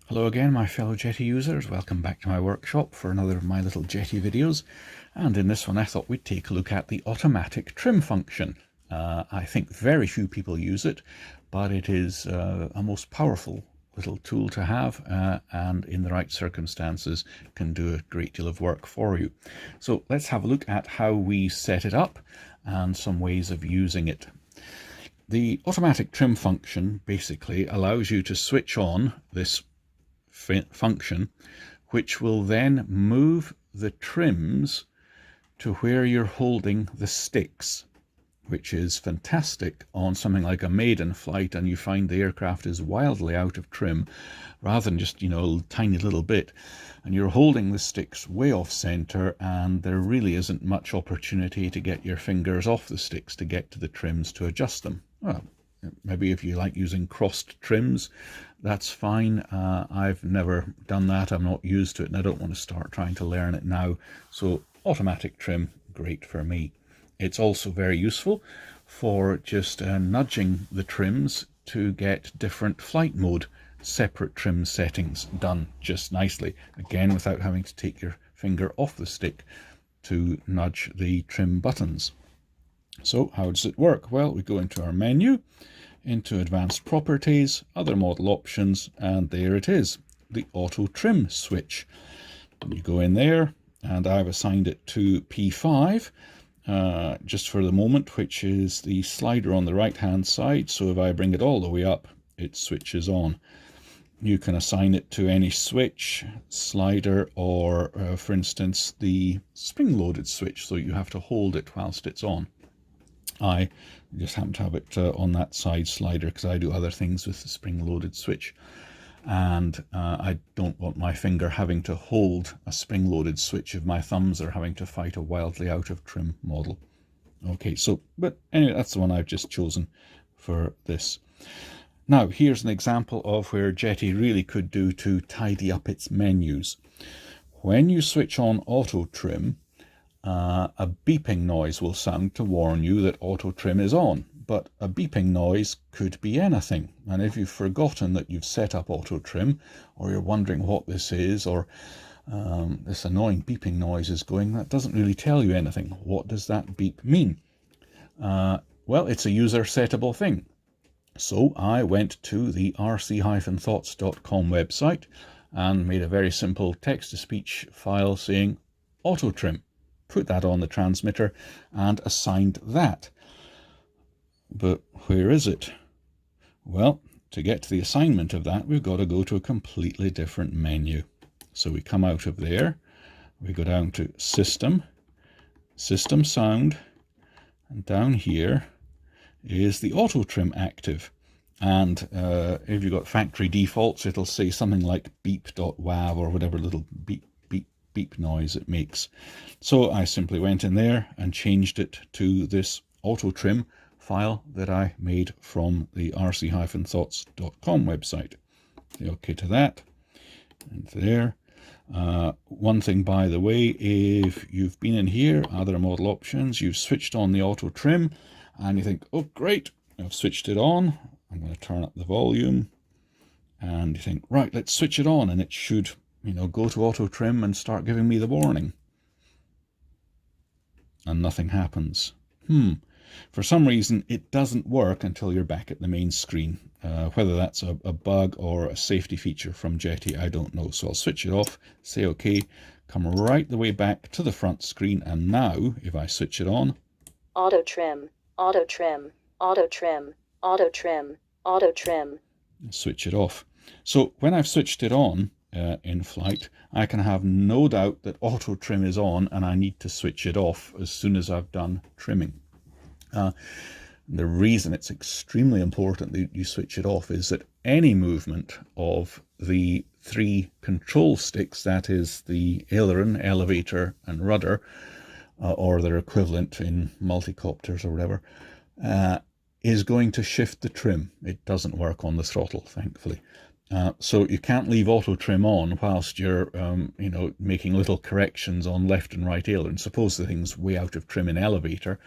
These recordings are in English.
Hello again, my fellow Jeti users. Welcome back to my workshop for another of my little Jeti videos. And in this one I thought we'd take a look at the automatic trim function. I think very few people use it, but it is a most powerful little tool to have, and in the right circumstances can do a great deal of work for you. So let's have a look at how we set it up and some ways of using it. The automatic trim function basically allows you to switch on this function, which will then move the trims to where you're holding the sticks, which is fantastic on something like a maiden flight and you find the aircraft is wildly out of trim, rather than just, a tiny little bit, and you're holding the sticks way off center and there really isn't much opportunity to get your fingers off the sticks to get to the trims to adjust them. Well, maybe if you like using crossed trims, that's fine. I've never done that. I'm not used to it and I don't want to start trying to learn it now. So automatic trim, great for me. It's also very useful for just nudging the trims to get different flight mode, separate trim settings done just nicely. Again, without having to take your finger off the stick to nudge the trim buttons. So how does it work? Well, we go into our menu, into Advanced Properties, Other Model Options, and there it is, the Auto Trim switch. You go in there, and I've assigned it to P5, just for the moment, which is the slider on the right-hand side. So if I bring it all the way up, it switches on. You can assign it to any switch, slider, or for instance, the spring-loaded switch, so you have to hold it whilst it's on. I just happen to have it on that side slider because I do other things with the spring-loaded switch, and I don't want my finger having to hold a spring-loaded switch if my thumbs are having to fight a wildly out of trim model. Okay, so, but anyway, that's the one I've just chosen for this. Now, here's an example of where Jeti really could do to tidy up its menus. When you switch on auto trim, a beeping noise will sound to warn you that auto trim is on, but a beeping noise could be anything. And if you've forgotten that you've set up auto trim, or you're wondering what this is, or this annoying beeping noise is going, that doesn't really tell you anything. What does that beep mean? Well, it's a user settable thing. So I went to the rc-thoughts.com website and made a very simple text-to-speech file saying auto trim. Put that on the transmitter and assigned that. But where is it? Well, to get to the assignment of that, we've got to go to a completely different menu. So we come out of there, we go down to System, System Sound, and down here is the auto trim active. And if you've got factory defaults, it'll say something like beep.wav or whatever little beep noise it makes. So I simply went in there and changed it to this auto trim file that I made from the rc-thoughts.com website. Say OK to that, and there. One thing, by the way, if you've been in here, other model options, you've switched on the auto trim and you think, oh great, I've switched it on, I'm going to turn up the volume, and you think, right, let's switch it on, and it should go to auto trim and start giving me the warning. And nothing happens. For some reason, it doesn't work until you're back at the main screen. Whether that's a bug or a safety feature from Jeti, I don't know. So I'll switch it off, say OK, come right the way back to the front screen, and now, if I switch it on, auto trim, auto trim, auto trim, auto trim, auto trim. Switch it off. So when I've switched it on, in flight, I can have no doubt that auto trim is on and I need to switch it off as soon as I've done trimming. The reason it's extremely important that you switch it off is that any movement of the three control sticks, that is the aileron, elevator and rudder, or their equivalent in multicopters or whatever, is going to shift the trim. It doesn't work on the throttle, thankfully. So you can't leave auto trim on whilst you're, making little corrections on left and right aileron. Suppose the thing's way out of trim in elevator,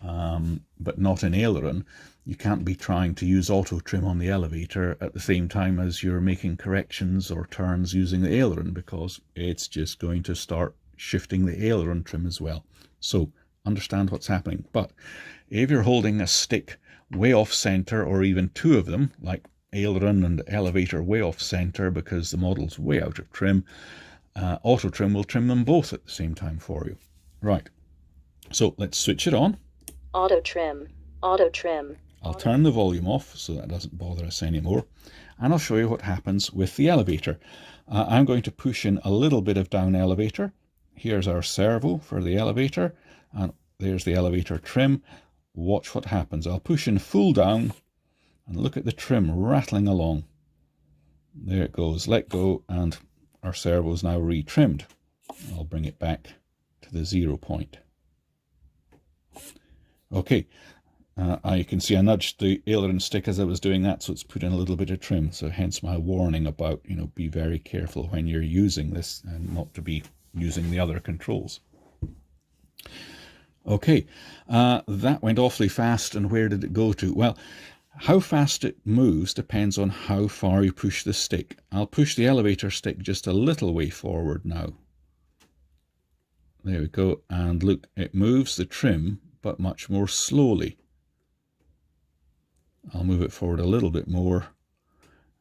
but not in aileron. You can't be trying to use auto trim on the elevator at the same time as you're making corrections or turns using the aileron, because it's just going to start shifting the aileron trim as well. So understand what's happening. But if you're holding a stick way off center, or even two of them, like aileron and elevator way off center because the model's way out of trim, auto trim will trim them both at the same time for you. Right, so let's switch it on. Auto trim, auto trim. I'll turn the volume off so that doesn't bother us anymore, and I'll show you what happens with the elevator. I'm going to push in a little bit of down elevator. Here's our servo for the elevator, and there's the elevator trim. Watch what happens. I'll push in full down and look at the trim rattling along. There it goes. Let go, and our servo is now retrimmed. I'll bring it back to the 0 point. Okay, you can see I nudged the aileron stick as I was doing that, so it's put in a little bit of trim. So hence my warning about, be very careful when you're using this and not to be using the other controls. Okay, that went awfully fast, and where did it go to? Well, how fast it moves depends on how far you push the stick. I'll push the elevator stick just a little way forward now. There we go, and look, it moves the trim, but much more slowly. I'll move it forward a little bit more,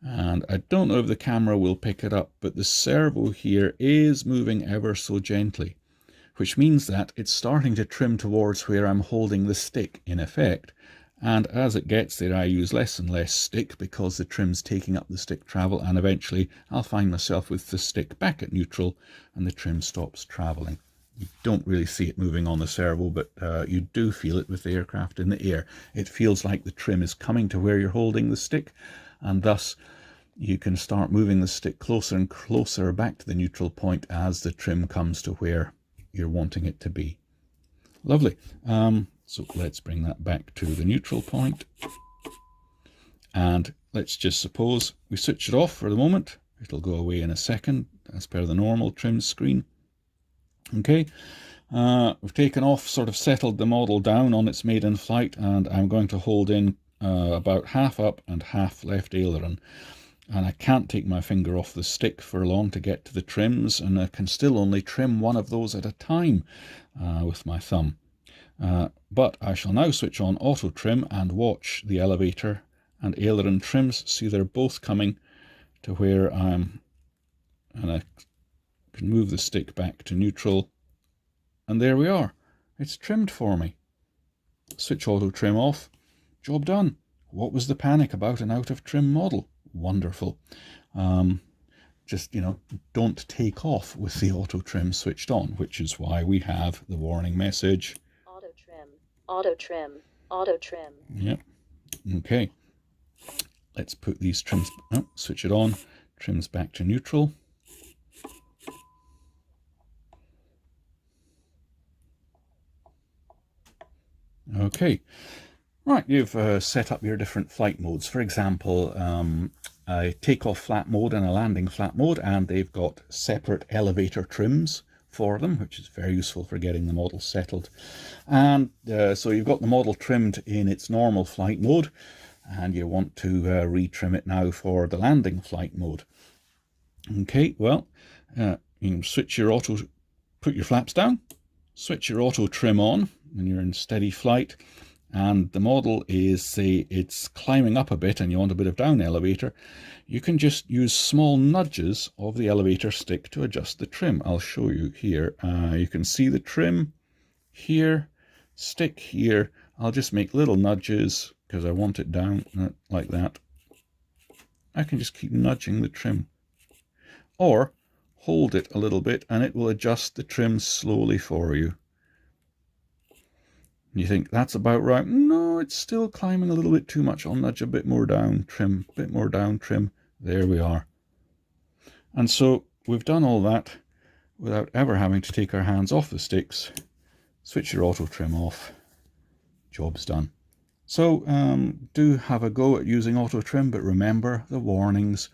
and I don't know if the camera will pick it up, but the servo here is moving ever so gently, which means that it's starting to trim towards where I'm holding the stick in effect. And as it gets there, I use less and less stick because the trim's taking up the stick travel, and eventually I'll find myself with the stick back at neutral and the trim stops traveling. You don't really see it moving on the servo, but you do feel it with the aircraft in the air. It feels like the trim is coming to where you're holding the stick, and thus you can start moving the stick closer and closer back to the neutral point as the trim comes to where you're wanting it to be. Lovely. So let's bring that back to the neutral point, and let's just suppose we switch it off for the moment. It'll go away in a second as per the normal trim screen. Okay, we've taken off, sort of settled the model down on its maiden flight, and I'm going to hold in about half up and half left aileron. And I can't take my finger off the stick for long to get to the trims, and I can still only trim one of those at a time with my thumb. But I shall now switch on auto trim and watch the elevator and aileron trims. See, they're both coming to where I'm, and I can move the stick back to neutral, and there we are. It's trimmed for me. Switch auto trim off. Job done. What was the panic about an out of trim model? Wonderful. Just, don't take off with the auto trim switched on, which is why we have the warning message. Auto trim, auto trim, auto trim. Yep. Okay. Let's put these trims, switch it on, trims back to neutral. Okay. Right, you've set up your different flight modes. For example, a takeoff flat mode and a landing flat mode, and they've got separate elevator trims for them, which is very useful for getting the model settled. And so you've got the model trimmed in its normal flight mode, and you want to retrim it now for the landing flight mode. Okay, well, you can switch your auto, put your flaps down, switch your auto trim on when you're in steady flight, and the model is, say, it's climbing up a bit and you want a bit of down elevator, you can just use small nudges of the elevator stick to adjust the trim. I'll show you here. You can see the trim here, stick here. I'll just make little nudges because I want it down like that. I can just keep nudging the trim, or hold it a little bit and it will adjust the trim slowly for you. You think that's about right? No, it's still climbing a little bit too much. I'll nudge a bit more down, trim, a bit more down, trim. There we are. And so we've done all that without ever having to take our hands off the sticks. Switch your auto trim off. Job's done. So do have a go at using auto trim, but remember the warnings.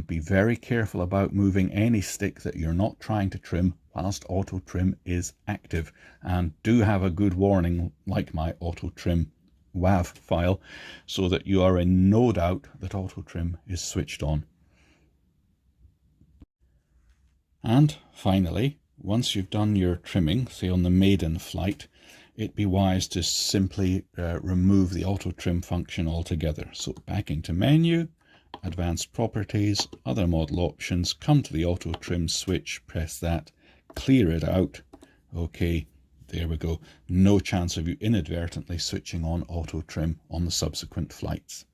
Be very careful about moving any stick that you're not trying to trim whilst auto trim is active, and do have a good warning like my auto trim .wav file so that you are in no doubt that autotrim is switched on. And finally, once you've done your trimming, say on the maiden flight, it'd be wise to simply remove the auto trim function altogether. So back into menu, advanced properties, other model options, come to the auto trim switch, press that, clear it out. Okay, there we go. No chance of you inadvertently switching on auto trim on the subsequent flights.